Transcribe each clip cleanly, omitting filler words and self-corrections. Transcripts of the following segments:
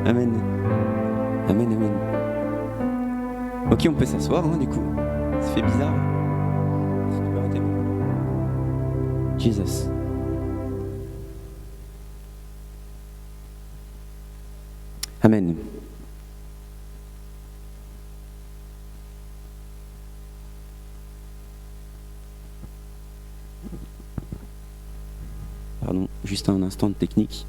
Amen. Amen, amen. Ok, on peut s'asseoir, du coup. Ça fait bizarre. Jesus. Amen. Pardon, juste un instant de technique.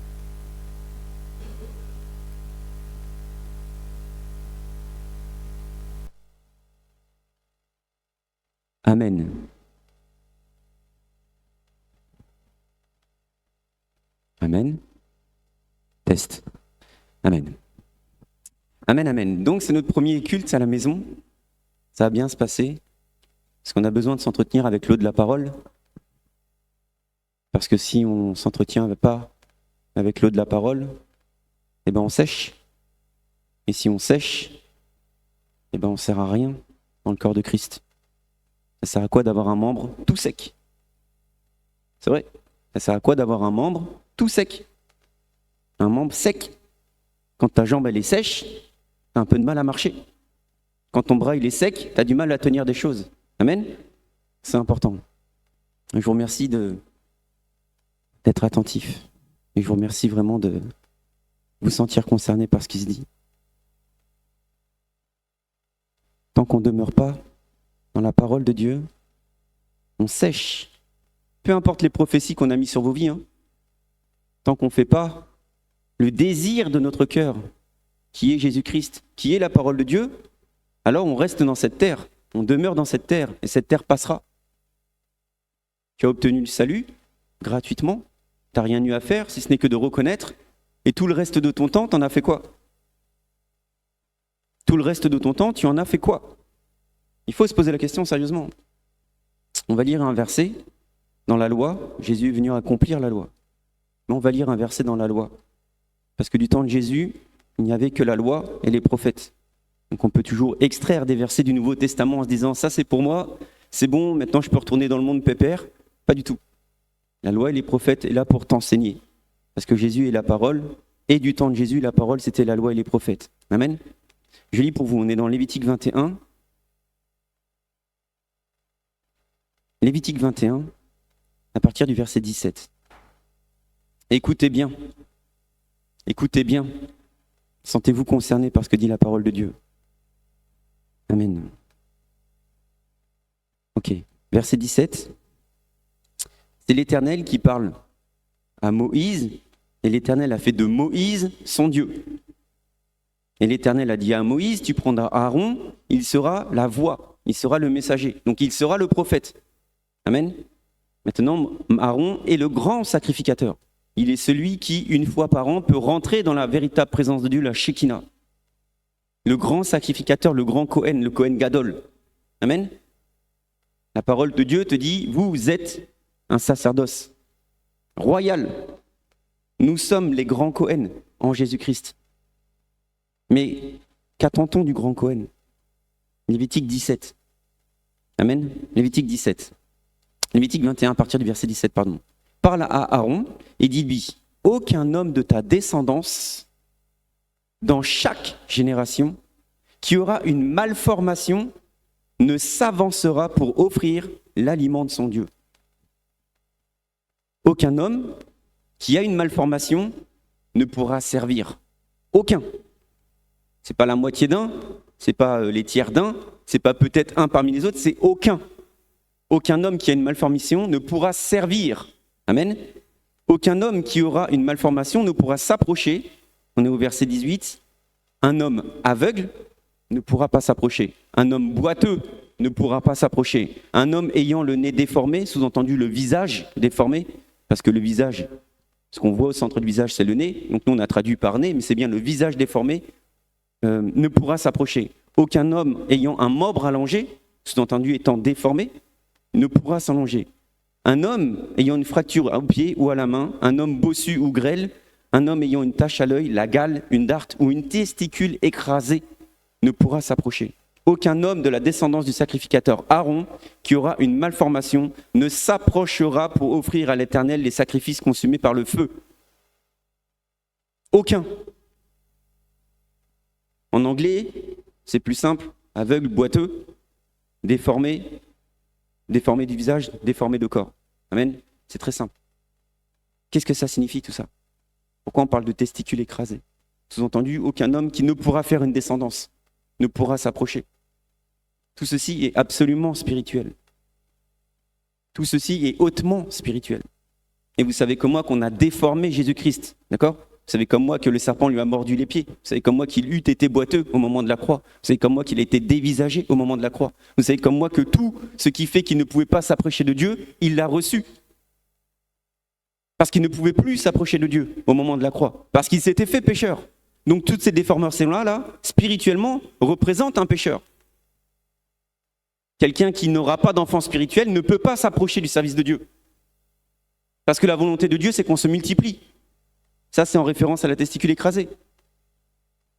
Amen. Amen. Test. Amen. Amen, amen. Donc c'est notre premier culte à la maison. Ça va bien se passer. Parce qu'on a besoin de s'entretenir avec l'eau de la parole. Parce que si on ne s'entretient pas avec l'eau de la parole, eh ben on sèche. Et si on sèche, eh ben on ne sert à rien dans le corps de Christ. Ça sert à quoi d'avoir un membre tout sec? C'est vrai. Ça sert à quoi d'avoir un membre tout sec? Un membre sec. Quand ta jambe elle est sèche, tu as un peu de mal à marcher. Quand ton bras il est sec, tu as du mal à tenir des choses. Amen. C'est important. Je vous remercie d'être attentif. Et je vous remercie vraiment de vous sentir concerné par ce qui se dit. Tant qu'on ne demeure pas dans la parole de Dieu, on sèche. Peu importe les prophéties qu'on a mises sur vos vies. Tant qu'on ne fait pas le désir de notre cœur, qui est Jésus-Christ, qui est la parole de Dieu, alors on reste dans cette terre, on demeure dans cette terre, et cette terre passera. Tu as obtenu le salut gratuitement, tu n'as rien eu à faire, si ce n'est que de reconnaître, et tout le reste de ton temps, tu en as fait quoi? Tout le reste de ton temps, tu en as fait quoi? Il faut se poser la question sérieusement. On va lire un verset dans la loi, Jésus est venu accomplir la loi. Mais on va lire un verset dans la loi. Parce que du temps de Jésus, il n'y avait que la loi et les prophètes. Donc on peut toujours extraire des versets du Nouveau Testament en se disant « ça c'est pour moi, c'est bon, maintenant je peux retourner dans le monde pépère ». Pas du tout. La loi et les prophètes est là pour t'enseigner. Parce que Jésus est la parole, et du temps de Jésus, la parole c'était la loi et les prophètes. Amen. Je lis pour vous, on est dans Lévitique 21. Lévitique 21, à partir du verset 17. Écoutez bien. Écoutez bien. Sentez-vous concerné par ce que dit la parole de Dieu. Amen. Ok, verset 17. C'est l'Éternel qui parle à Moïse, et l'Éternel a fait de Moïse son Dieu. Et l'Éternel a dit à Moïse, tu prendras Aaron, il sera la voix, il sera le messager, donc il sera le prophète. Amen. Maintenant, Aaron est le grand sacrificateur. Il est celui qui, une fois par an, peut rentrer dans la véritable présence de Dieu, la Shekinah. Le grand sacrificateur, le grand Cohen, le Cohen Gadol. Amen. La parole de Dieu te dit, vous êtes un sacerdoce royal. Nous sommes les grands Cohen en Jésus-Christ. Mais qu'attend-on du grand Cohen? Lévitique 17. Amen. Lévitique 17. Lévitique 21, à partir du verset 17, pardon. Parle à Aaron et dis-lui, aucun homme de ta descendance, dans chaque génération, qui aura une malformation, ne s'avancera pour offrir l'aliment de son Dieu. Aucun homme qui a une malformation ne pourra servir. Aucun. C'est pas la moitié d'un, c'est pas les tiers d'un, c'est pas peut-être un parmi les autres, c'est aucun. Aucun homme qui a une malformation ne pourra servir. Amen. Aucun homme qui aura une malformation ne pourra s'approcher. On est au verset 18. Un homme aveugle ne pourra pas s'approcher. Un homme boiteux ne pourra pas s'approcher. Un homme ayant le nez déformé, sous-entendu le visage déformé, parce que le visage, ce qu'on voit au centre du visage, c'est le nez. Donc nous, on a traduit par nez, mais c'est bien le visage déformé, ne pourra s'approcher. Aucun homme ayant un membre allongé, sous-entendu étant déformé, ne pourra s'allonger. Un homme ayant une fracture au pied ou à la main, un homme bossu ou grêle, un homme ayant une tache à l'œil, la gale, une darte ou une testicule écrasée ne pourra s'approcher. Aucun homme de la descendance du sacrificateur Aaron qui aura une malformation ne s'approchera pour offrir à l'Éternel les sacrifices consumés par le feu. Aucun. En anglais, c'est plus simple, aveugle, boiteux, déformé du visage, déformé de corps. Amen. C'est très simple. Qu'est-ce que ça signifie tout ça? Pourquoi on parle de testicules écrasés? Sous-entendu, aucun homme qui ne pourra faire une descendance ne pourra s'approcher. Tout ceci est absolument spirituel. Tout ceci est hautement spirituel. Et vous savez comme moi qu'on a déformé Jésus-Christ, d'accord? Vous savez comme moi que le serpent lui a mordu les pieds. Vous savez comme moi qu'il eût été boiteux au moment de la croix. Vous savez comme moi qu'il a été dévisagé au moment de la croix. Vous savez comme moi que tout ce qui fait qu'il ne pouvait pas s'approcher de Dieu, il l'a reçu. Parce qu'il ne pouvait plus s'approcher de Dieu au moment de la croix. Parce qu'il s'était fait pécheur. Donc toutes ces déformations-là, spirituellement, représentent un pécheur. Quelqu'un qui n'aura pas d'enfant spirituel ne peut pas s'approcher du service de Dieu. Parce que la volonté de Dieu, c'est qu'on se multiplie. Ça, c'est en référence à la testicule écrasée.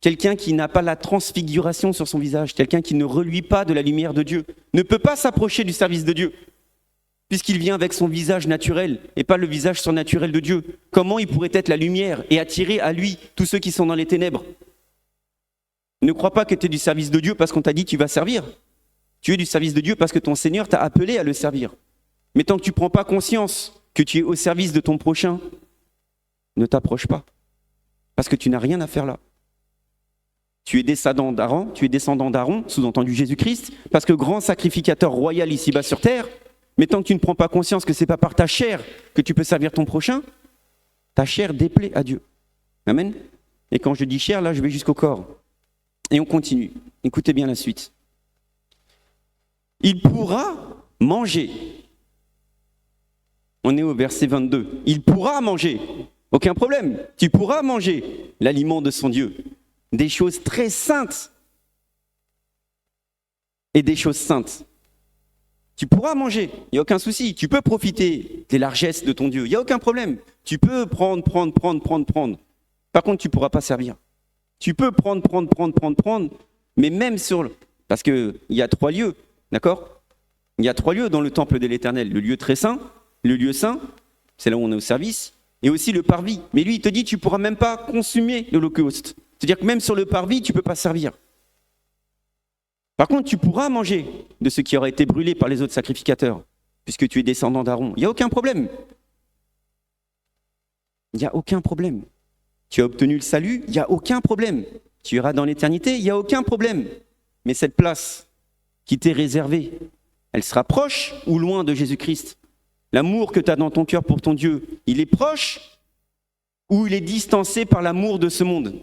Quelqu'un qui n'a pas la transfiguration sur son visage, quelqu'un qui ne reluit pas de la lumière de Dieu, ne peut pas s'approcher du service de Dieu, puisqu'il vient avec son visage naturel et pas le visage surnaturel de Dieu. Comment il pourrait être la lumière et attirer à lui tous ceux qui sont dans les ténèbres? Ne crois pas que tu es du service de Dieu parce qu'on t'a dit tu vas servir. Tu es du service de Dieu parce que ton Seigneur t'a appelé à le servir. Mais tant que tu ne prends pas conscience que tu es au service de ton prochain, ne t'approche pas, parce que tu n'as rien à faire là. Tu es descendant d'Aaron, sous-entendu Jésus-Christ, parce que grand sacrificateur royal ici-bas sur terre, mais tant que tu ne prends pas conscience que ce n'est pas par ta chair que tu peux servir ton prochain, ta chair déplaît à Dieu. Amen. Et quand je dis chair, là, je vais jusqu'au corps. Et on continue. Écoutez bien la suite. Il pourra manger. On est au verset 22. Il pourra manger. Aucun problème. Tu pourras manger l'aliment de son Dieu. Des choses très saintes. Et des choses saintes. Tu pourras manger. Il n'y a aucun souci. Tu peux profiter des largesses de ton Dieu. Il n'y a aucun problème. Tu peux prendre. Par contre, tu ne pourras pas servir. Tu peux prendre. Mais même sur... Parce qu'il y a 3 lieux. D'accord? Il y a 3 lieux dans le temple de l'Éternel. Le lieu très saint, le lieu saint, c'est là où on est au service, et aussi le parvis. Mais lui, il te dit, tu ne pourras même pas consumer l'holocauste. C'est-à-dire que même sur le parvis, tu ne peux pas servir. Par contre, tu pourras manger de ce qui aura été brûlé par les autres sacrificateurs, puisque tu es descendant d'Aaron. Il n'y a aucun problème. Il n'y a aucun problème. Tu as obtenu le salut, il n'y a aucun problème. Tu iras dans l'éternité, il n'y a aucun problème. Mais cette place qui t'est réservée, elle sera proche ou loin de Jésus-Christ? L'amour que tu as dans ton cœur pour ton Dieu, il est proche ou il est distancé par l'amour de ce monde?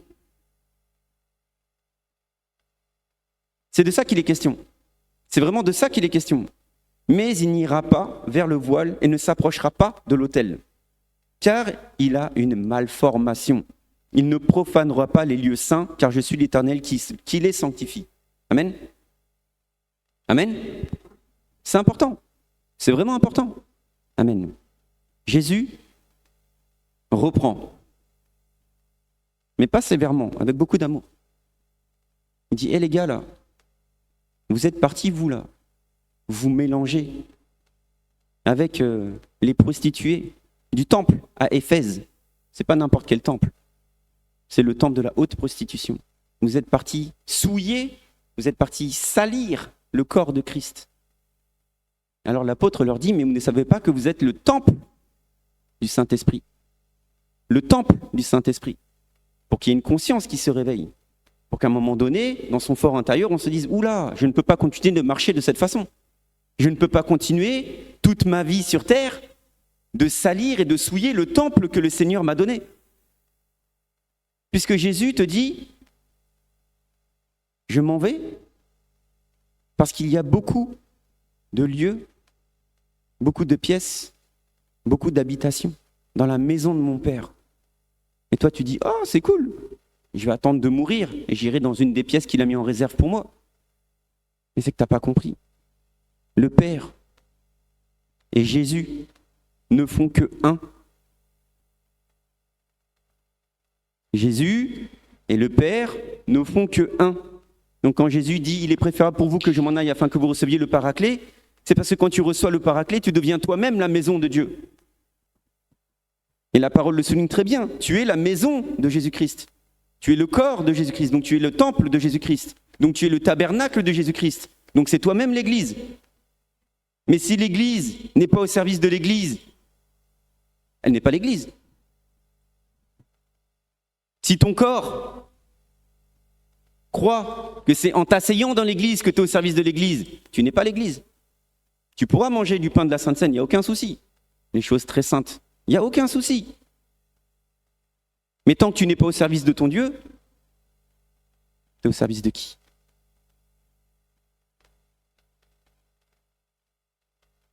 C'est de ça qu'il est question. C'est vraiment de ça qu'il est question. Mais il n'ira pas vers le voile et ne s'approchera pas de l'autel, car il a une malformation. Il ne profanera pas les lieux saints, car je suis l'Éternel qui les sanctifie. Amen. Amen. C'est important. C'est vraiment important. Amen. Jésus reprend, mais pas sévèrement, avec beaucoup d'amour. Il dit, hé les gars là, vous êtes partis vous là, vous mélangez avec les prostituées du temple à Éphèse. C'est pas n'importe quel temple, c'est le temple de la haute prostitution. Vous êtes partis souiller, vous êtes partis salir le corps de Christ. Alors l'apôtre leur dit, mais vous ne savez pas que vous êtes le temple du Saint-Esprit. Le temple du Saint-Esprit. Pour qu'il y ait une conscience qui se réveille. Pour qu'à un moment donné, dans son fort intérieur, on se dise, oula, je ne peux pas continuer de marcher de cette façon. Je ne peux pas continuer toute ma vie sur terre de salir et de souiller le temple que le Seigneur m'a donné. Puisque Jésus te dit, je m'en vais parce qu'il y a beaucoup de lieux, beaucoup de pièces, beaucoup d'habitations dans la maison de mon Père. Et toi, tu dis, « Oh, c'est cool, je vais attendre de mourir et j'irai dans une des pièces qu'il a mis en réserve pour moi. » Mais c'est que tu n'as pas compris. Le Père et Jésus ne font que un. Jésus et le Père ne font que un. Donc quand Jésus dit, il est préférable pour vous que je m'en aille afin que vous receviez le Paraclet, c'est parce que quand tu reçois le Paraclet, tu deviens toi-même la maison de Dieu. Et la parole le souligne très bien, tu es la maison de Jésus-Christ. Tu es le corps de Jésus-Christ, donc tu es le temple de Jésus-Christ. Donc tu es le tabernacle de Jésus-Christ. Donc c'est toi-même l'Église. Mais si l'Église n'est pas au service de l'Église, elle n'est pas l'Église. Si ton corps croit que c'est en t'asseyant dans l'Église que tu es au service de l'Église, tu n'es pas l'Église. Tu pourras manger du pain de la Sainte Seine, il n'y a aucun souci. Les choses très saintes, il n'y a aucun souci. Mais tant que tu n'es pas au service de ton Dieu, tu es au service de qui?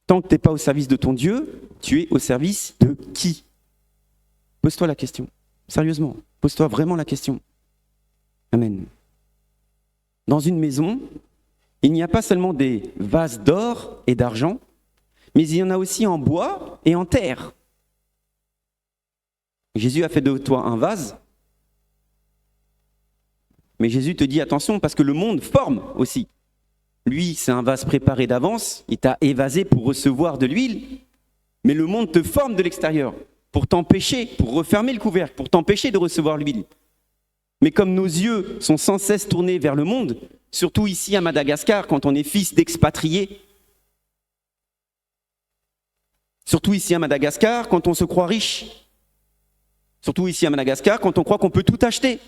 Tant que tu n'es pas au service de ton Dieu, tu es au service de qui? Pose-toi la question. Sérieusement, pose-toi vraiment la question. Amen. Dans une maison, il n'y a pas seulement des vases d'or et d'argent, mais il y en a aussi en bois et en terre. Jésus a fait de toi un vase, mais Jésus te dit attention parce que le monde forme aussi. Lui, c'est un vase préparé d'avance, il t'a évasé pour recevoir de l'huile, mais le monde te forme de l'extérieur pour t'empêcher, pour refermer le couvercle, pour t'empêcher de recevoir l'huile. Mais comme nos yeux sont sans cesse tournés vers le monde, surtout ici à Madagascar, quand on est fils d'expatriés, surtout ici à Madagascar, quand on se croit riche, surtout ici à Madagascar, quand on croit qu'on peut tout acheter,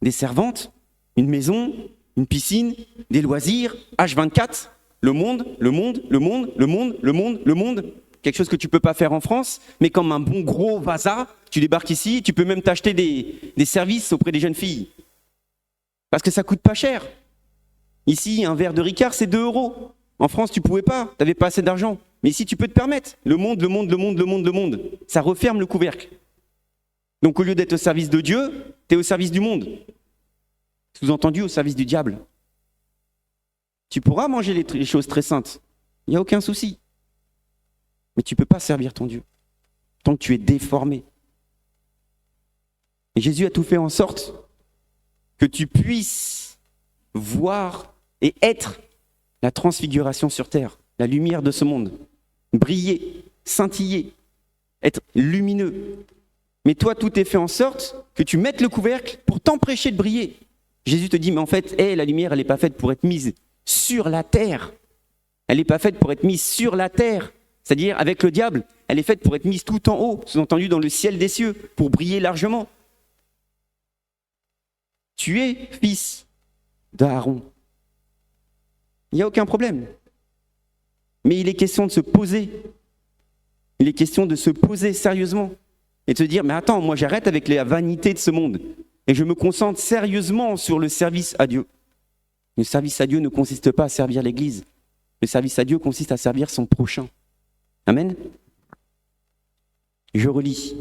des servantes, une maison, une piscine, des loisirs, H24, le monde, le monde, le monde, le monde, le monde, le monde, quelque chose que tu ne peux pas faire en France, mais comme un bon gros vasa, tu débarques ici et tu peux même t'acheter des services auprès des jeunes filles. Parce que ça ne coûte pas cher. Ici, un verre de Ricard, c'est 2 €. En France, tu ne pouvais pas, tu n'avais pas assez d'argent. Mais ici, tu peux te permettre. Le monde, le monde, le monde, le monde, le monde. Ça referme le couvercle. Donc au lieu d'être au service de Dieu, tu es au service du monde. Sous-entendu, au service du diable. Tu pourras manger les choses très saintes. Il n'y a aucun souci. Mais tu ne peux pas servir ton Dieu tant que tu es déformé. Et Jésus a tout fait en sorte que tu puisses voir et être la transfiguration sur terre, la lumière de ce monde, briller, scintiller, être lumineux. Mais toi, tout est fait en sorte que tu mettes le couvercle pour t'empêcher de briller. Jésus te dit, mais en fait, la lumière, elle n'est pas faite pour être mise sur la terre. Elle n'est pas faite pour être mise sur la terre. C'est-à-dire, avec le diable, elle est faite pour être mise tout en haut, sous-entendu dans le ciel des cieux, pour briller largement. Tu es fils d'Aaron. Il n'y a aucun problème. Mais il est question de se poser. Il est question de se poser sérieusement et de se dire, mais attends, moi j'arrête avec la vanité de ce monde et je me concentre sérieusement sur le service à Dieu. Le service à Dieu ne consiste pas à servir l'Église. Le service à Dieu consiste à servir son prochain. Amen. Je relis.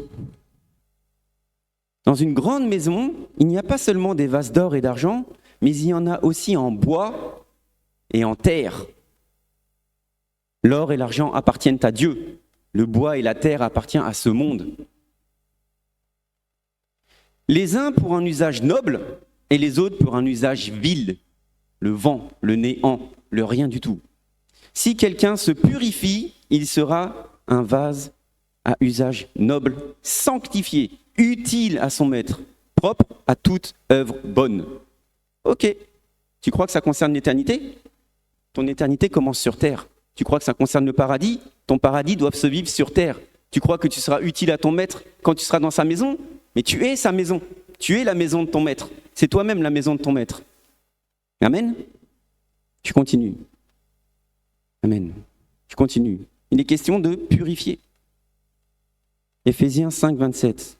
Dans une grande maison, il n'y a pas seulement des vases d'or et d'argent, mais il y en a aussi en bois et en terre. L'or et l'argent appartiennent à Dieu. Le bois et la terre appartiennent à ce monde. Les uns pour un usage noble et les autres pour un usage vil. Le vent, le néant, le rien du tout. Si quelqu'un se purifie, il sera un vase à usage noble, sanctifié, utile à son maître, propre à toute œuvre bonne. Ok, tu crois que ça concerne l'éternité? Ton éternité commence sur terre. Tu crois que ça concerne le paradis? Ton paradis doit se vivre sur terre. Tu crois que tu seras utile à ton maître quand tu seras dans sa maison? Mais tu es sa maison. Tu es la maison de ton maître. C'est toi-même la maison de ton maître. Amen. Tu continues. Amen. Tu continues. Il est question de purifier. Éphésiens 5, 27.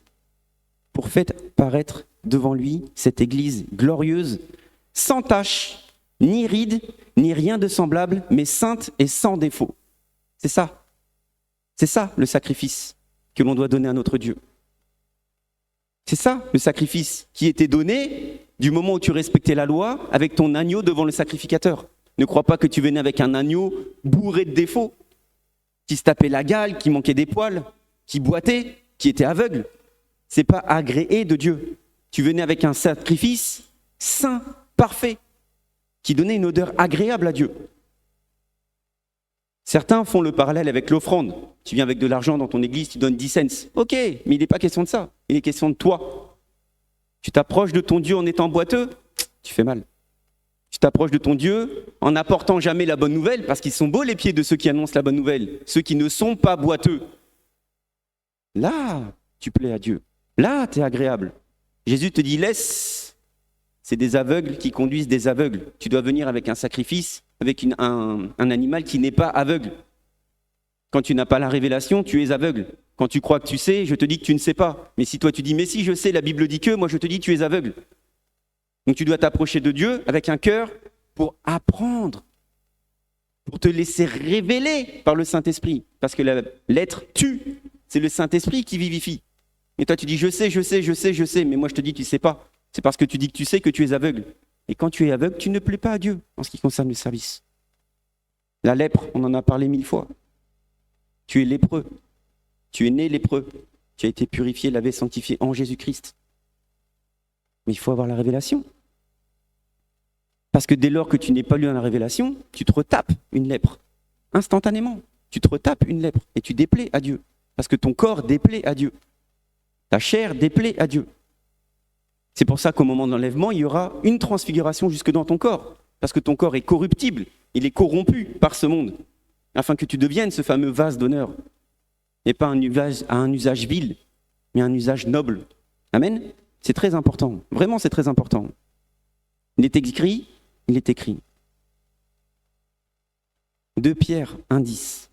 Pour faire paraître devant lui cette église glorieuse, sans tache, ni ride, ni rien de semblable, mais sainte et sans défaut. C'est ça. C'est ça le sacrifice que l'on doit donner à notre Dieu. C'est ça le sacrifice qui était donné du moment où tu respectais la loi avec ton agneau devant le sacrificateur. Ne crois pas que tu venais avec un agneau bourré de défauts, qui se tapait la gale, qui manquait des poils, qui boitait, qui était aveugle. C'est pas agréé de Dieu. Tu venais avec un sacrifice saint, parfait, qui donnait une odeur agréable à Dieu. Certains font le parallèle avec l'offrande. Tu viens avec de l'argent dans ton église, tu donnes 10 cents. Ok, mais il n'est pas question de ça. Il est question de toi. Tu t'approches de ton Dieu en étant boiteux, tu fais mal. Tu t'approches de ton Dieu en n'apportant jamais la bonne nouvelle, parce qu'ils sont beaux les pieds de ceux qui annoncent la bonne nouvelle, ceux qui ne sont pas boiteux. Là, tu plais à Dieu. Là, tu es agréable. Jésus te dit, laisse. C'est des aveugles qui conduisent des aveugles. Tu dois venir avec un sacrifice, avec un animal qui n'est pas aveugle. Quand tu n'as pas la révélation, tu es aveugle. Quand tu crois que tu sais, je te dis que tu ne sais pas. Mais si toi tu dis, mais si je sais, la Bible dit que, moi je te dis, tu es aveugle. Donc tu dois t'approcher de Dieu avec un cœur pour apprendre, pour te laisser révéler par le Saint-Esprit. Parce que la lettre tue, c'est le Saint-Esprit qui vivifie. Et toi tu dis, je sais, mais moi je te dis, tu ne sais pas. C'est parce que tu dis que tu sais que tu es aveugle. Et quand tu es aveugle, tu ne plais pas à Dieu en ce qui concerne le service. La lèpre, on en a parlé 1000 fois. Tu es lépreux. Tu es né lépreux. Tu as été purifié, lavé, sanctifié en Jésus-Christ. Mais il faut avoir la révélation. Parce que dès lors que tu n'es pas lu dans la révélation, tu te retapes une lèpre. Instantanément. Tu te retapes une lèpre et tu déplais à Dieu. Parce que ton corps déplaît à Dieu. Ta chair déplaît à Dieu. C'est pour ça qu'au moment de l'enlèvement, il y aura une transfiguration jusque dans ton corps. Parce que ton corps est corruptible, il est corrompu par ce monde. Afin que tu deviennes ce fameux vase d'honneur. Et pas un usage vil, mais un usage noble. Amen. C'est très important. Vraiment, c'est très important. Il est écrit. 2 Pierre 1,10.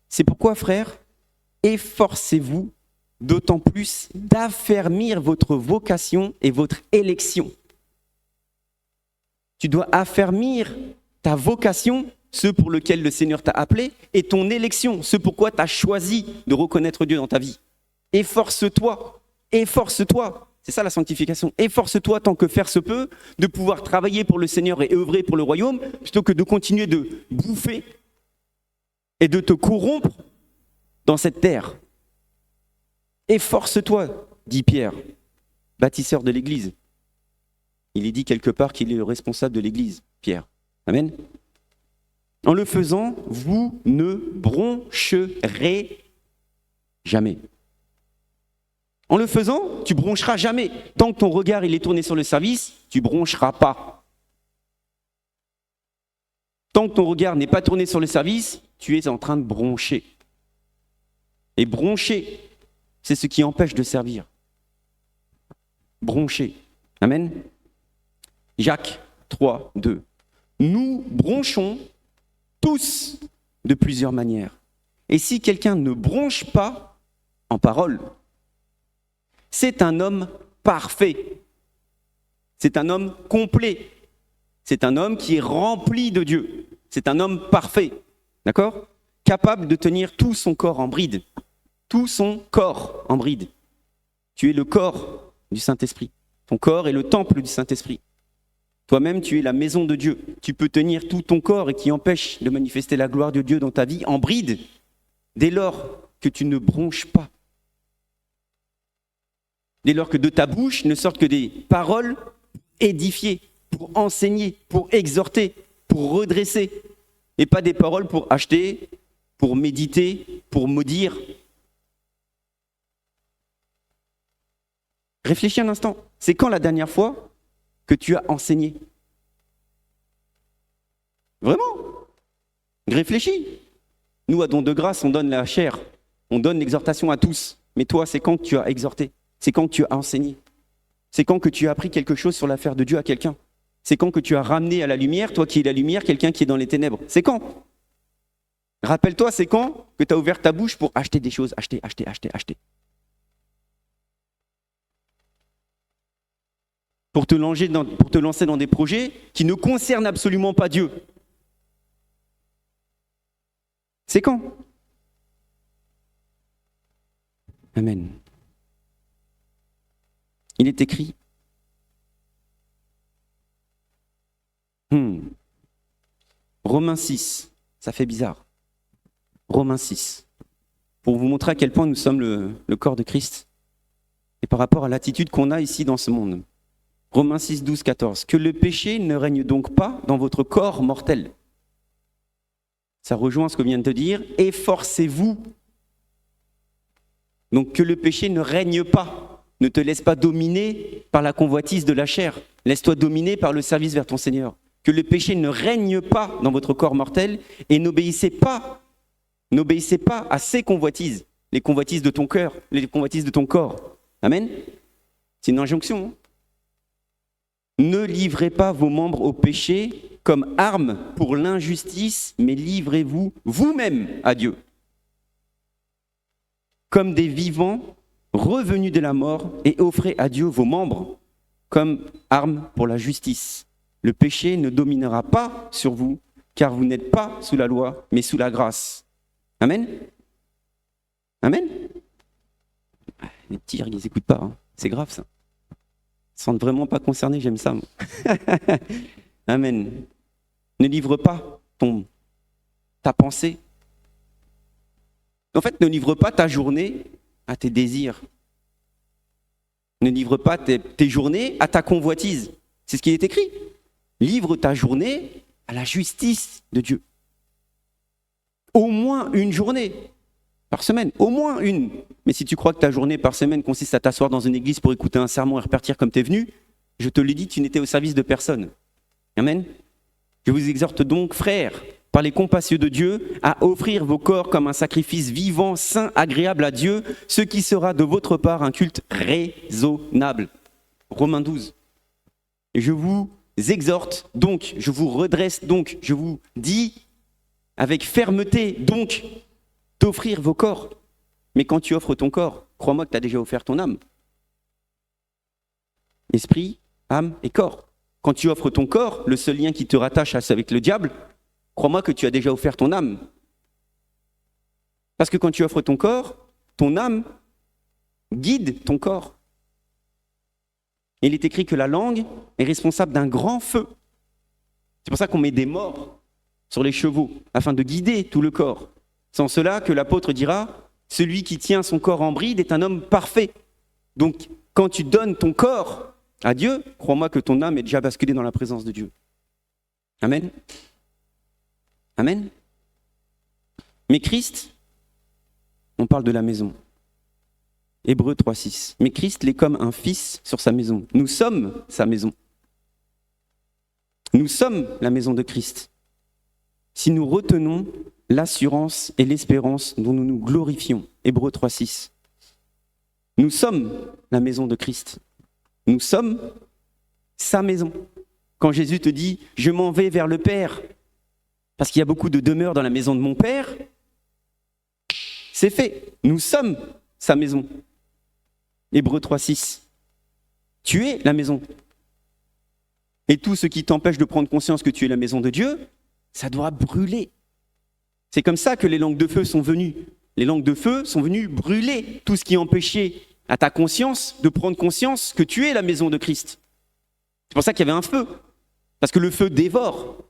C'est pourquoi, frères, efforcez-vous d'autant plus d'affermir votre vocation et votre élection. Tu dois affermir ta vocation, ce pour lequel le Seigneur t'a appelé, et ton élection, ce pourquoi tu as choisi de reconnaître Dieu dans ta vie. Efforce-toi. C'est ça la sanctification. Efforce-toi tant que faire se peut de pouvoir travailler pour le Seigneur et œuvrer pour le royaume, plutôt que de continuer de bouffer et de te corrompre dans cette terre. Efforce-toi, dit Pierre, bâtisseur de l'Église. Il est dit quelque part qu'il est le responsable de l'Église, Pierre. Amen. En le faisant, vous ne broncherez jamais. En le faisant, tu broncheras jamais. Tant que ton regard il est tourné sur le service, tu broncheras pas. Tant que ton regard n'est pas tourné sur le service, tu es en train de broncher. Et broncher, c'est ce qui empêche de servir. Broncher. Amen. Jacques 3, 2. Nous bronchons tous de plusieurs manières. Et si quelqu'un ne bronche pas en parole, c'est un homme parfait. C'est un homme complet. C'est un homme qui est rempli de Dieu. C'est un homme parfait. D'accord ? Capable de tenir tout son corps en bride. Tout son corps en bride. Tu es le corps du Saint-Esprit. Ton corps est le temple du Saint-Esprit. Toi-même, tu es la maison de Dieu. Tu peux tenir tout ton corps et qui empêche de manifester la gloire de Dieu dans ta vie en bride, dès lors que tu ne bronches pas. Dès lors que de ta bouche ne sortent que des paroles édifiées, pour enseigner, pour exhorter, pour redresser, et pas des paroles pour acheter, pour méditer, pour maudire. Réfléchis un instant. C'est quand la dernière fois que tu as enseigné? Vraiment? Réfléchis. Nous, à Don de Grâce, on donne la chair, on donne l'exhortation à tous. Mais toi, c'est quand que tu as exhorté? C'est quand que tu as enseigné? C'est quand que tu as appris quelque chose sur l'affaire de Dieu à quelqu'un? C'est quand que tu as ramené à la lumière, toi qui es la lumière, quelqu'un qui est dans les ténèbres? C'est quand? Rappelle-toi, c'est quand que tu as ouvert ta bouche pour acheter des choses, acheter. Pour te lancer dans des projets qui ne concernent absolument pas Dieu. C'est quand? Amen. Il est écrit. Romains 6, ça fait bizarre. Romains 6, pour vous montrer à quel point nous sommes le corps de Christ et par rapport à l'attitude qu'on a ici dans ce monde. Romains 6, 12, 14. Que le péché ne règne donc pas dans votre corps mortel. Ça rejoint ce que vient de te dire. Efforcez-vous. Donc que le péché ne règne pas. Ne te laisse pas dominer par la convoitise de la chair. Laisse-toi dominer par le service vers ton Seigneur. Que le péché ne règne pas dans votre corps mortel et n'obéissez pas à ces convoitises, les convoitises de ton cœur, les convoitises de ton corps. Amen. C'est une injonction. Hein. Ne livrez pas vos membres au péché comme armes pour l'injustice, mais livrez-vous vous-même à Dieu. Comme des vivants revenus de la mort, et offrez à Dieu vos membres comme armes pour la justice. Le péché ne dominera pas sur vous, car vous n'êtes pas sous la loi, mais sous la grâce. Amen. Amen. Les petits, ils n'écoutent pas. Hein. C'est grave, ça. Ils ne se sentent vraiment pas concernés, j'aime ça. Amen. Ne livre pas ta pensée. En fait, ne livre pas ta journée à tes désirs. Ne livre pas tes journées à ta convoitise. C'est ce qui est écrit. Livre ta journée à la justice de Dieu. Au moins une journée par semaine, au moins une. Mais si tu crois que ta journée par semaine consiste à t'asseoir dans une église pour écouter un sermon et repartir comme tu es venu, je te l'ai dit, tu n'étais au service de personne. Amen. Je vous exhorte donc, frères, par les compassieux de Dieu, à offrir vos corps comme un sacrifice vivant, saint, agréable à Dieu, ce qui sera de votre part un culte raisonnable. Romains 12. Et je vous exhorte donc, je vous redresse donc, je vous dis avec fermeté donc d'offrir vos corps. Mais quand tu offres ton corps, crois-moi que tu as déjà offert ton âme. Esprit, âme et corps. Quand tu offres ton corps, le seul lien qui te rattache avec le diable, crois-moi que tu as déjà offert ton âme. Parce que quand tu offres ton corps, ton âme guide ton corps. Et il est écrit que la langue est responsable d'un grand feu. C'est pour ça qu'on met des morts sur les chevaux, afin de guider tout le corps. C'est en cela que l'apôtre dira, celui qui tient son corps en bride est un homme parfait. Donc, quand tu donnes ton corps à Dieu, crois-moi que ton âme est déjà basculée dans la présence de Dieu. Amen. Amen. Mais Christ, on parle de la maison. Hébreux 3,6. Mais Christ l'est comme un fils sur sa maison. Nous sommes sa maison. Nous sommes la maison de Christ. Si nous retenons l'assurance et l'espérance dont nous nous glorifions. Hébreux 3,6. Nous sommes la maison de Christ. Nous sommes sa maison. Quand Jésus te dit « Je m'en vais vers le Père », parce qu'il y a beaucoup de demeures dans la maison de mon Père, c'est fait. Nous sommes sa maison. Hébreux 3,6. Tu es la maison. Et tout ce qui t'empêche de prendre conscience que tu es la maison de Dieu, ça doit brûler. C'est comme ça que les langues de feu sont venues. Les langues de feu sont venues brûler tout ce qui empêchait à ta conscience de prendre conscience que tu es la maison de Christ. C'est pour ça qu'il y avait un feu. Parce que le feu dévore.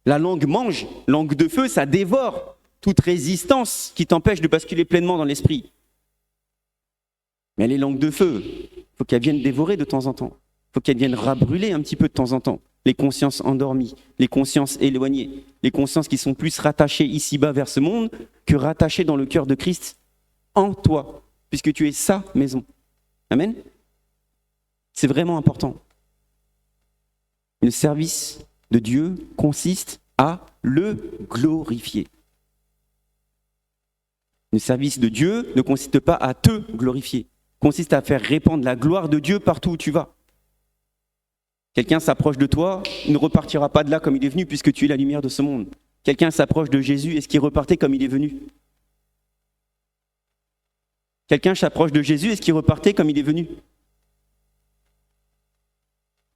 La langue mange. Langue de feu, ça dévore toute résistance qui t'empêche de basculer pleinement dans l'esprit. Mais les langues de feu, il faut qu'elles viennent dévorer de temps en temps. Il faut qu'elles viennent rabrûler un petit peu de temps en temps. Les consciences endormies, les consciences éloignées, les consciences qui sont plus rattachées ici-bas vers ce monde que rattachées dans le cœur de Christ en toi, puisque tu es sa maison. Amen. C'est vraiment important. Le service de Dieu consiste à le glorifier. Le service de Dieu ne consiste pas à te glorifier, consiste à faire répandre la gloire de Dieu partout où tu vas. Quelqu'un s'approche de toi, il ne repartira pas de là comme il est venu, puisque tu es la lumière de ce monde. Quelqu'un s'approche de Jésus, est-ce qu'il repartait comme il est venu? Quelqu'un s'approche de Jésus, est-ce qu'il repartait comme il est venu?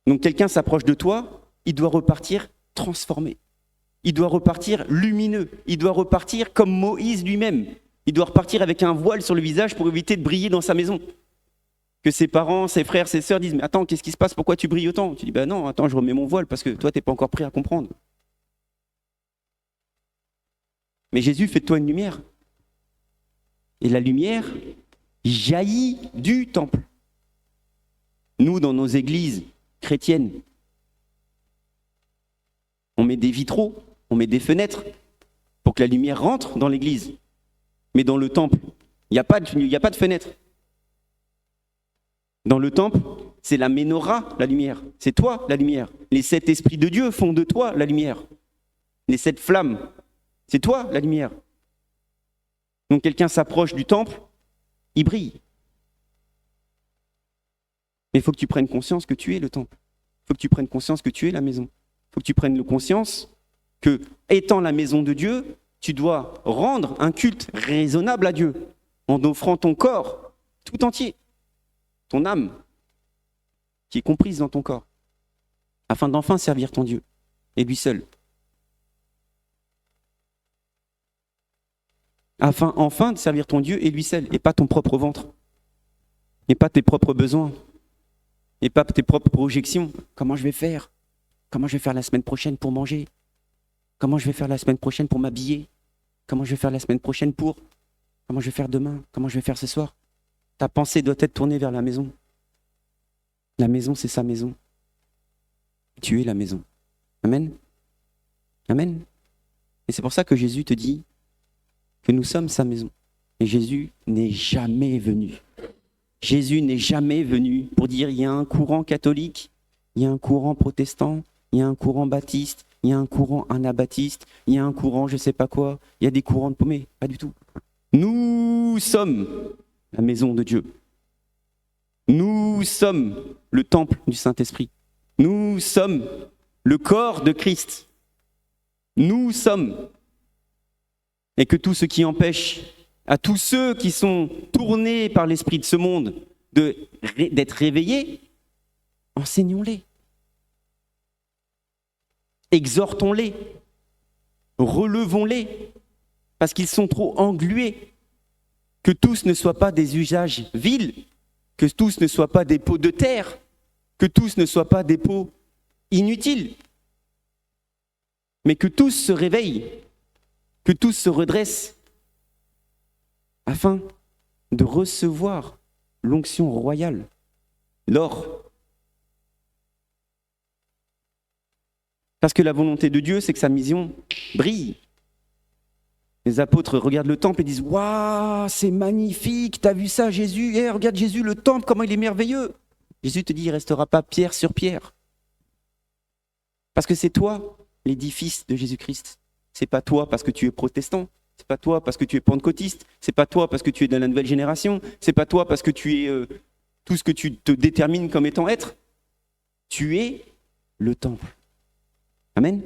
Donc quelqu'un s'approche de toi, il doit repartir transformé. Il doit repartir lumineux. Il doit repartir comme Moïse lui-même. Il doit repartir avec un voile sur le visage pour éviter de briller dans sa maison. Que ses parents, ses frères, ses sœurs disent « Mais attends, qu'est-ce qui se passe? Pourquoi tu brilles autant ?» Tu dis « Ben non, attends, je remets mon voile parce que toi, tu n'es pas encore prêt à comprendre. » Mais Jésus fait de toi une lumière. Et la lumière jaillit du temple. Nous, dans nos églises chrétiennes, on met des vitraux, on met des fenêtres pour que la lumière rentre dans l'église. Mais dans le temple, il n'y a pas de fenêtre. Dans le temple, c'est la Ménorah, la lumière. C'est toi, la lumière. Les 7 esprits de Dieu font de toi la lumière. Les 7 flammes, c'est toi, la lumière. Donc quelqu'un s'approche du temple, il brille. Mais il faut que tu prennes conscience que tu es le temple. Il faut que tu prennes conscience que tu es la maison. Il faut que tu prennes conscience que, étant la maison de Dieu, tu dois rendre un culte raisonnable à Dieu en offrant ton corps tout entier, ton âme, qui est comprise dans ton corps, afin d'enfin servir ton Dieu, et lui seul. Afin enfin de servir ton Dieu et lui seul, et pas ton propre ventre, et pas tes propres besoins, et pas tes propres projections. Comment je vais faire? Comment je vais faire la semaine prochaine pour manger? Comment je vais faire la semaine prochaine pour m'habiller? Comment je vais faire la semaine prochaine pour? Comment je vais faire demain? Comment je vais faire ce soir? Ta pensée doit être tournée vers la maison. La maison, c'est sa maison. Tu es la maison. Amen. Amen. Et c'est pour ça que Jésus te dit que nous sommes sa maison. Et Jésus n'est jamais venu. Jésus n'est jamais venu pour dire il y a un courant catholique, il y a un courant protestant, il y a un courant baptiste, il y a un courant anabaptiste, il y a un courant je sais pas quoi, il y a des courants de paumés. Pas du tout. Nous sommes la maison de Dieu. Nous sommes le temple du Saint-Esprit. Nous sommes le corps de Christ. Nous sommes. Et que tout ce qui empêche à tous ceux qui sont tournés par l'esprit de ce monde d'être réveillés, enseignons-les. Exhortons-les. Relevons-les. Parce qu'ils sont trop englués. Que tous ne soient pas des usages vils. Que tous ne soient pas des pots de terre. Que tous ne soient pas des pots inutiles. Mais que tous se réveillent. Que tous se redressent afin de recevoir l'onction royale, l'or. Parce que la volonté de Dieu, c'est que sa mission brille. Les apôtres regardent le temple et disent « Waouh, c'est magnifique, t'as vu ça Jésus? Regarde Jésus, le temple, comment il est merveilleux !» Jésus te dit « Il ne restera pas pierre sur pierre. » Parce que c'est toi, l'édifice de Jésus-Christ. C'est pas toi parce que tu es protestant. C'est pas toi parce que tu es pentecôtiste. C'est pas toi parce que tu es de la nouvelle génération. C'est pas toi parce que tu es tout ce que tu te détermines comme étant être. Tu es le temple. Amen.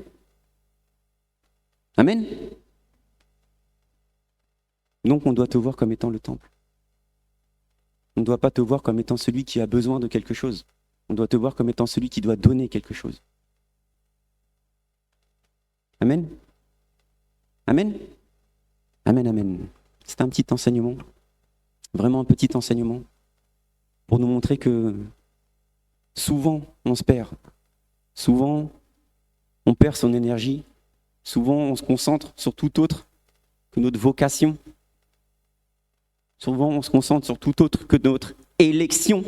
Amen. Donc on doit te voir comme étant le temple. On ne doit pas te voir comme étant celui qui a besoin de quelque chose. On doit te voir comme étant celui qui doit donner quelque chose. Amen. Amen. Amen, amen. C'est un petit enseignement, vraiment un petit enseignement, pour nous montrer que souvent on se perd. Souvent on perd son énergie. Souvent on se concentre sur tout autre que notre vocation. Souvent on se concentre sur tout autre que notre élection.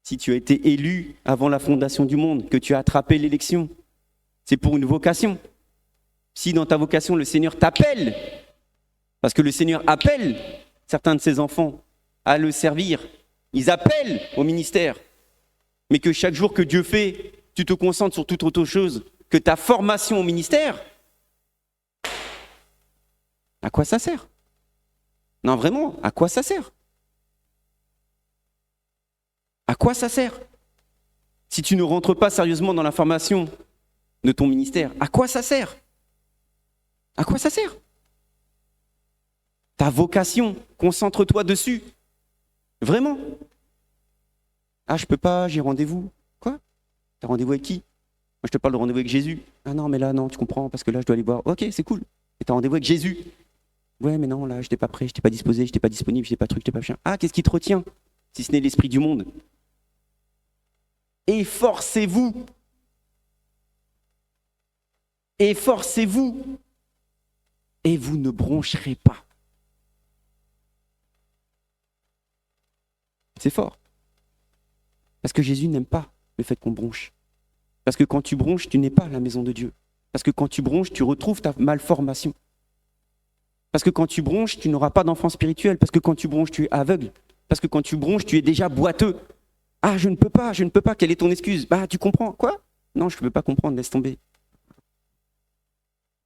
Si tu as été élu avant la fondation du monde, que tu as attrapé l'élection, c'est pour une vocation. Si dans ta vocation, le Seigneur t'appelle, parce que le Seigneur appelle certains de ses enfants à le servir, ils appellent au ministère, mais que chaque jour que Dieu fait, tu te concentres sur toute autre chose que ta formation au ministère, à quoi ça sert? Non, vraiment, à quoi ça sert? À quoi ça sert? Si tu ne rentres pas sérieusement dans la formation de ton ministère, à quoi ça sert? À quoi ça sert? Ta vocation, concentre-toi dessus. Vraiment. Ah, je peux pas, j'ai rendez-vous. Quoi? T'as rendez-vous avec qui? Moi, je te parle de rendez-vous avec Jésus. Ah non, mais là, non, tu comprends, parce que là, je dois aller voir. Ok, c'est cool. Et t'as rendez-vous avec Jésus. Ouais, mais non, là, je n'étais pas prêt, je n'étais pas disposé, je n'étais pas disponible, je n'étais pas truc, je n'étais pas chien. Ah, qu'est-ce qui te retient? Si ce n'est l'esprit du monde. Efforcez-vous. Efforcez-vous. Et vous ne broncherez pas. C'est fort. Parce que Jésus n'aime pas le fait qu'on bronche. Parce que quand tu bronches, tu n'es pas la maison de Dieu. Parce que quand tu bronches, tu retrouves ta malformation. Parce que quand tu bronches, tu n'auras pas d'enfant spirituel. Parce que quand tu bronches, tu es aveugle. Parce que quand tu bronches, tu es déjà boiteux. Ah, je ne peux pas, quelle est ton excuse? Bah, tu comprends, quoi? Non, je ne peux pas comprendre, laisse tomber.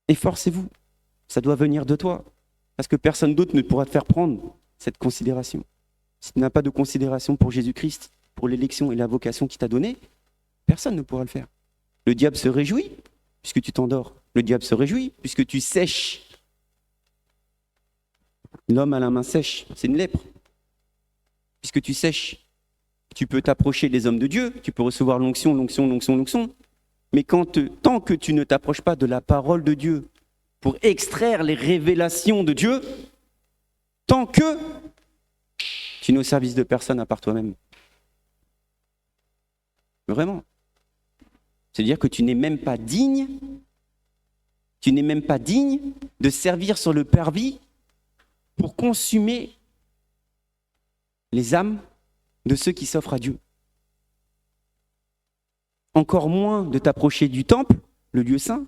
Efforcez-vous, ça doit venir de toi. Parce que personne d'autre ne pourra te faire prendre cette considération. Si tu n'as pas de considération pour Jésus-Christ, pour l'élection et la vocation qu'il t'a donnée, personne ne pourra le faire. Le diable se réjouit puisque tu t'endors. Le diable se réjouit puisque tu sèches. L'homme à la main sèche, c'est une lèpre. Puisque tu sèches, tu peux t'approcher des hommes de Dieu, tu peux recevoir l'onction. Mais tant que tu ne t'approches pas de la parole de Dieu pour extraire les révélations de Dieu, tant que tu n'es au service de personne à part toi-même. Vraiment. C'est-à-dire que tu n'es même pas digne de servir sur le parvis pour consumer les âmes de ceux qui s'offrent à Dieu. Encore moins de t'approcher du temple, le lieu saint,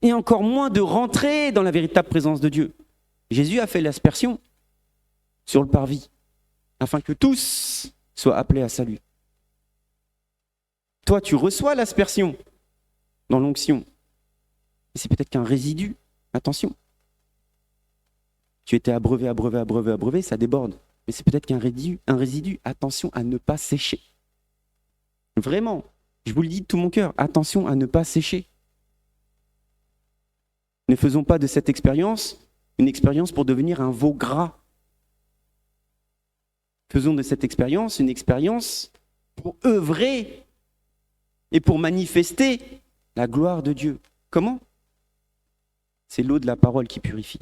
et encore moins de rentrer dans la véritable présence de Dieu. Jésus a fait l'aspersion sur le parvis, afin que tous soient appelés à salut. Toi, tu reçois l'aspersion dans l'onction. Et c'est peut-être qu'un résidu. Attention. Tu étais abreuvé, ça déborde. Mais c'est peut-être qu'un résidu. Attention à ne pas sécher. Vraiment, je vous le dis de tout mon cœur, attention à ne pas sécher. Ne faisons pas de cette expérience une expérience pour devenir un veau gras. Faisons de cette expérience une expérience pour œuvrer et pour manifester la gloire de Dieu. Comment? C'est l'eau de la parole qui purifie.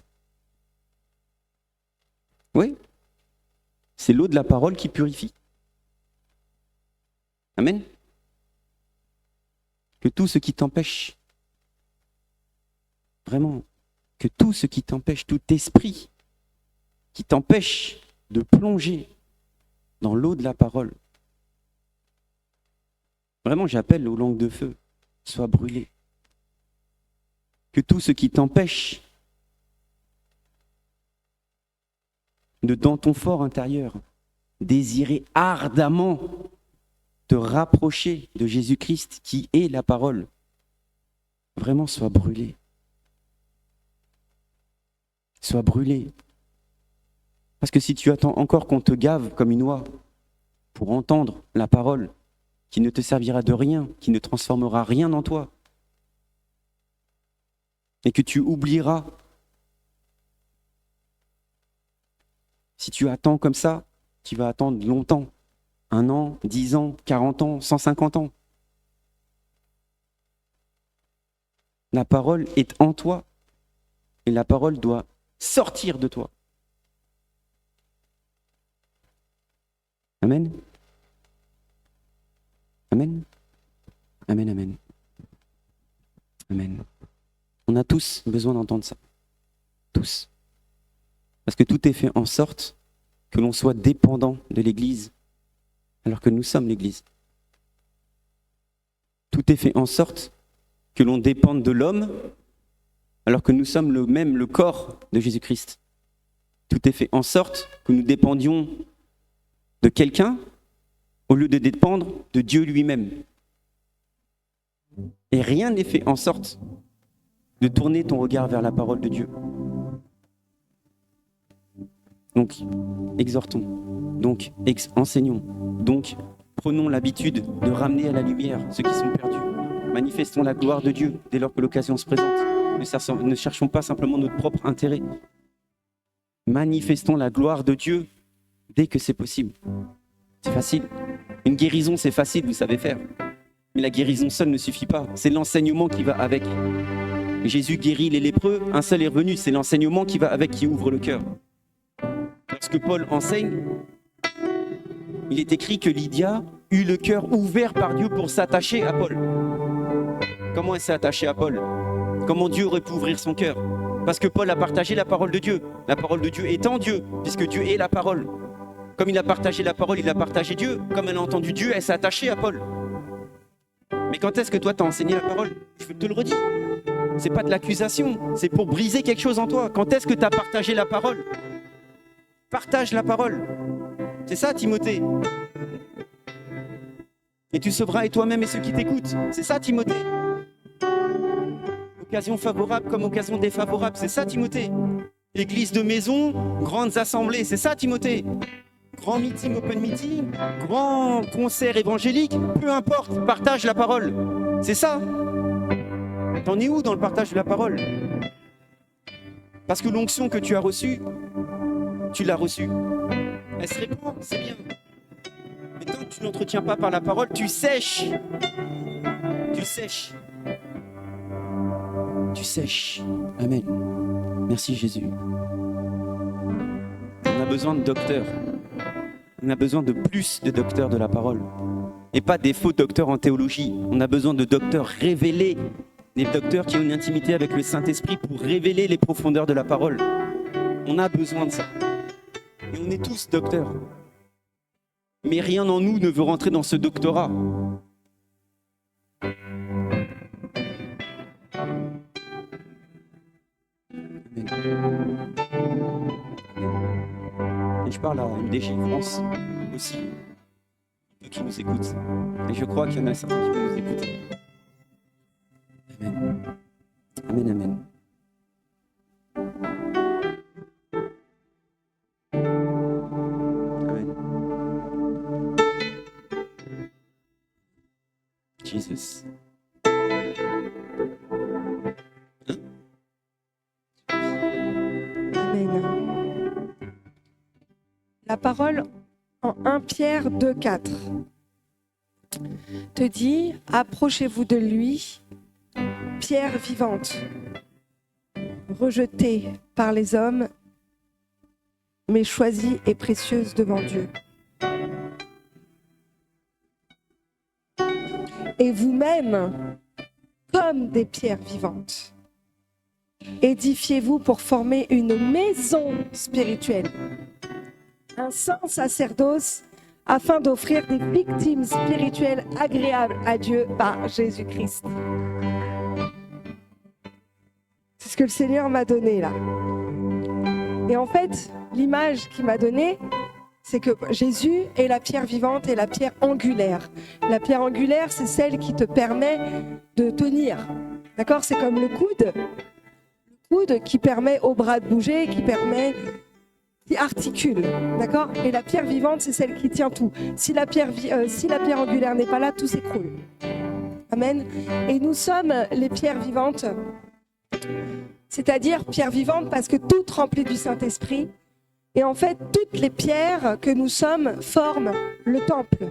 Oui, c'est l'eau de la parole qui purifie. Amen. Que tout ce qui t'empêche, vraiment, que tout ce qui t'empêche, tout esprit qui t'empêche de plonger dans l'eau de la parole, vraiment, j'appelle aux langues de feu, sois brûlé. Que tout ce qui t'empêche de, dans ton fort intérieur, désirer ardemment te rapprocher de Jésus-Christ qui est la parole, vraiment, sois brûlé. Sois brûlé. Parce que si tu attends encore qu'on te gave comme une oie pour entendre la parole, qui ne te servira de rien, qui ne transformera rien en toi, et que tu oublieras. Si tu attends comme ça, tu vas attendre longtemps. 1 an, 10 ans, 40 ans, 150 ans. La parole est en toi, et la parole doit sortir de toi. Amen. Amen. Amen, amen. Amen. On a tous besoin d'entendre ça. Tous. Parce que tout est fait en sorte que l'on soit dépendant de l'Église, alors que nous sommes l'Église. Tout est fait en sorte que l'on dépende de l'homme, alors que nous sommes le corps de Jésus-Christ. Tout est fait en sorte que nous dépendions de quelqu'un, au lieu de dépendre de Dieu lui-même. Et rien n'est fait en sorte de tourner ton regard vers la parole de Dieu. Donc, exhortons, donc enseignons, donc prenons l'habitude de ramener à la lumière ceux qui sont perdus. Manifestons la gloire de Dieu dès lors que l'occasion se présente. Ne cherchons pas simplement notre propre intérêt. Manifestons la gloire de Dieu dès que c'est possible. C'est facile. Une guérison, c'est facile, vous savez faire. Mais la guérison seule ne suffit pas. C'est l'enseignement qui va avec. Jésus guérit les lépreux, un seul est revenu. C'est l'enseignement qui va avec qui ouvre le cœur. Lorsque Paul enseigne, il est écrit que Lydia eut le cœur ouvert par Dieu pour s'attacher à Paul. Comment elle s'est attachée à Paul? Comment Dieu aurait pu ouvrir son cœur? Parce que Paul a partagé la parole de Dieu. La parole de Dieu étant Dieu, puisque Dieu est la parole. Comme il a partagé la parole, il a partagé Dieu. Comme elle a entendu Dieu, elle s'est attachée à Paul. Mais quand est-ce que toi t'as enseigné la parole? Je te le redis. C'est pas de l'accusation, c'est pour briser quelque chose en toi. Quand est-ce que tu as partagé la parole? Partage la parole. C'est ça, Timothée. Et tu sauveras et toi-même et ceux qui t'écoutent. C'est ça, Timothée. Occasion favorable comme occasion défavorable. C'est ça, Timothée. Église de maison, grandes assemblées. C'est ça, Timothée. Grand meeting, open meeting, grand concert évangélique. Peu importe, partage la parole. C'est ça. T'en es où dans le partage de la parole? Parce que l'onction que tu as reçue, tu l'as reçue. Elle se répand, c'est bien. Mais tant que tu n'entretiens pas par la parole, tu sèches. Tu sèches. Tu sèches. Amen. Merci Jésus. On a besoin de docteurs. On a besoin de plus de docteurs de la parole. Et pas des faux docteurs en théologie. On a besoin de docteurs révélés. Des docteurs qui ont une intimité avec le Saint-Esprit pour révéler les profondeurs de la parole. On a besoin de ça. Et on est tous docteurs. Mais rien en nous ne veut rentrer dans ce doctorat. Et je parle à MDG France aussi, ceux qui nous écoutent. Et je crois qu'il y en a certains qui vont nous écouter. Amen. Amen, amen. Amen. Jesus. Amen. La parole en 1 Pierre 2,4 te dit « Approchez-vous de lui, pierre vivante, rejetée par les hommes, mais choisie et précieuse devant Dieu. Et vous-même, comme des pierres vivantes, édifiez-vous pour former une maison spirituelle, un saint sacerdoce, afin d'offrir des victimes spirituelles agréables à Dieu par Jésus-Christ. » C'est ce que le Seigneur m'a donné là. Et en fait, l'image qu'il m'a donnée, c'est que Jésus est la pierre vivante et la pierre angulaire. La pierre angulaire, c'est celle qui te permet de tenir. D'accord ? C'est comme le coude qui permet au bras de bouger, qui articule. D'accord ? Et la pierre vivante, c'est celle qui tient tout. Si la pierre angulaire n'est pas là, tout s'écroule. Amen. Et nous sommes les pierres vivantes, c'est-à-dire pierres vivantes parce que toutes remplies du Saint-Esprit. Et en fait, toutes les pierres que nous sommes forment le temple.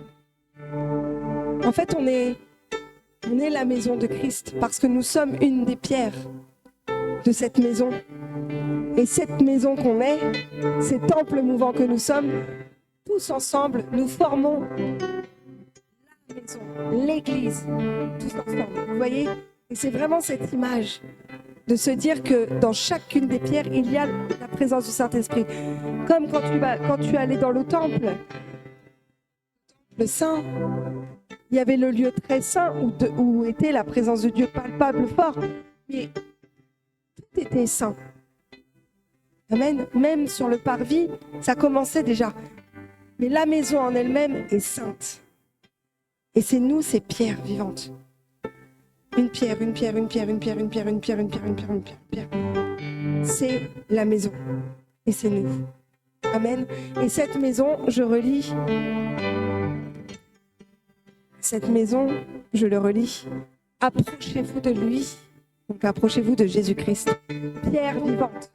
En fait, on est la maison de Christ parce que nous sommes une des pierres de cette maison. Et cette maison qu'on est, ces temples mouvants que nous sommes, tous ensemble, nous formons la maison, l'Église, tous ensemble. Vous voyez ? Et c'est vraiment cette image de se dire que dans chacune des pierres, il y a la présence du Saint-Esprit. Comme quand tu allais dans le temple, le saint, il y avait le lieu très saint où était la présence de Dieu palpable, fort. Mais tout était saint. Amen. Même sur le parvis, ça commençait déjà. Mais la maison en elle-même est sainte. Et c'est nous, ces pierres vivantes. Une pierre, une pierre, une pierre, une pierre, une pierre, une pierre, une pierre, une pierre, une pierre, une pierre. C'est la maison. Et c'est nous. Amen. Et cette maison, je relis. Cette maison, je le relis. Approchez-vous de lui. Donc approchez-vous de Jésus-Christ. Pierre vivante.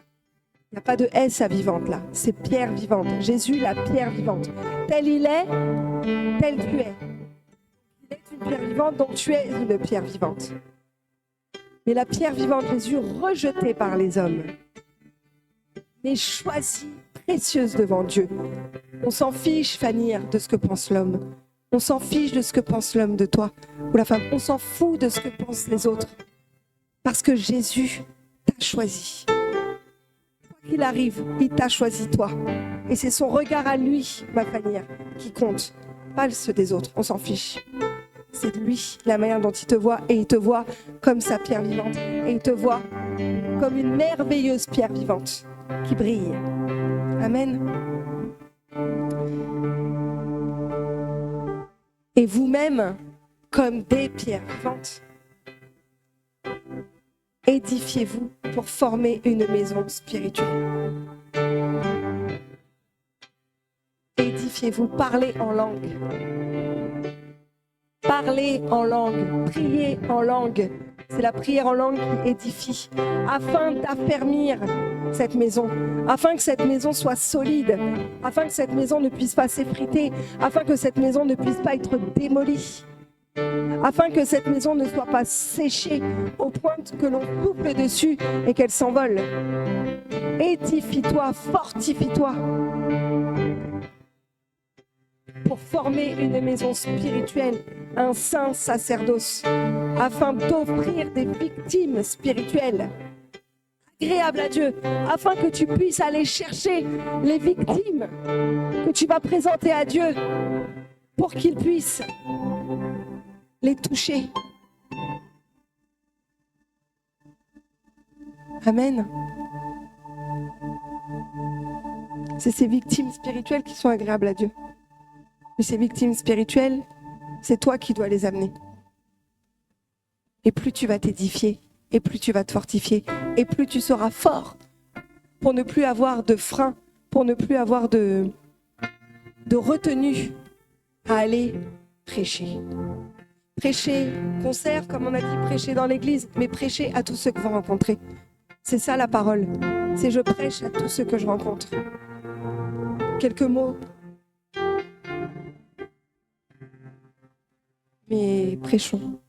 Il n'y a pas de S à vivante là. C'est pierre vivante. Jésus, la pierre vivante. Tel il est, tel tu es. Il est une pierre vivante, donc tu es une pierre vivante. Mais la pierre vivante, Jésus, rejetée par les hommes, mais choisie, précieuse devant Dieu. On s'en fiche, Fanny, de ce que pense l'homme. On s'en fiche de ce que pense l'homme de toi ou la femme. On s'en fout de ce que pensent les autres. Parce que Jésus t'a choisi. Quoi qu'il arrive, il t'a choisi toi. Et c'est son regard à lui, ma Fanny, qui compte. Pas ceux des autres, on s'en fiche. C'est de lui, la manière dont il te voit. Et il te voit comme sa pierre vivante. Et il te voit comme une merveilleuse pierre vivante qui brille. Amen. et vous-même comme des pierres vivantes. Édifiez-vous pour former une maison spirituelle. Édifiez-vous, parlez en langue. Parlez en langue, priez en langue. C'est la prière en langue qui édifie, afin d'affermir cette maison, afin que cette maison soit solide, afin que cette maison ne puisse pas s'effriter, afin que cette maison ne puisse pas être démolie, afin que cette maison ne soit pas séchée au point que l'on souffle dessus et qu'elle s'envole. Édifie-toi, fortifie-toi pour former une maison spirituelle, un saint sacerdoce, afin d'offrir des victimes spirituelles agréables à Dieu, afin que tu puisses aller chercher les victimes que tu vas présenter à Dieu pour qu'il puisse les toucher. Amen. C'est ces victimes spirituelles qui sont agréables à Dieu. Mais ces victimes spirituelles, c'est toi qui dois les amener. Et plus tu vas t'édifier, et plus tu vas te fortifier, et plus tu seras fort pour ne plus avoir de frein, pour ne plus avoir de retenue à aller prêcher. Prêcher concert, comme on a dit, prêcher dans l'église, mais prêcher à tous ceux que vous rencontrez. C'est ça la parole. C'est je prêche à tous ceux que je rencontre. Quelques mots. Mais prêchons.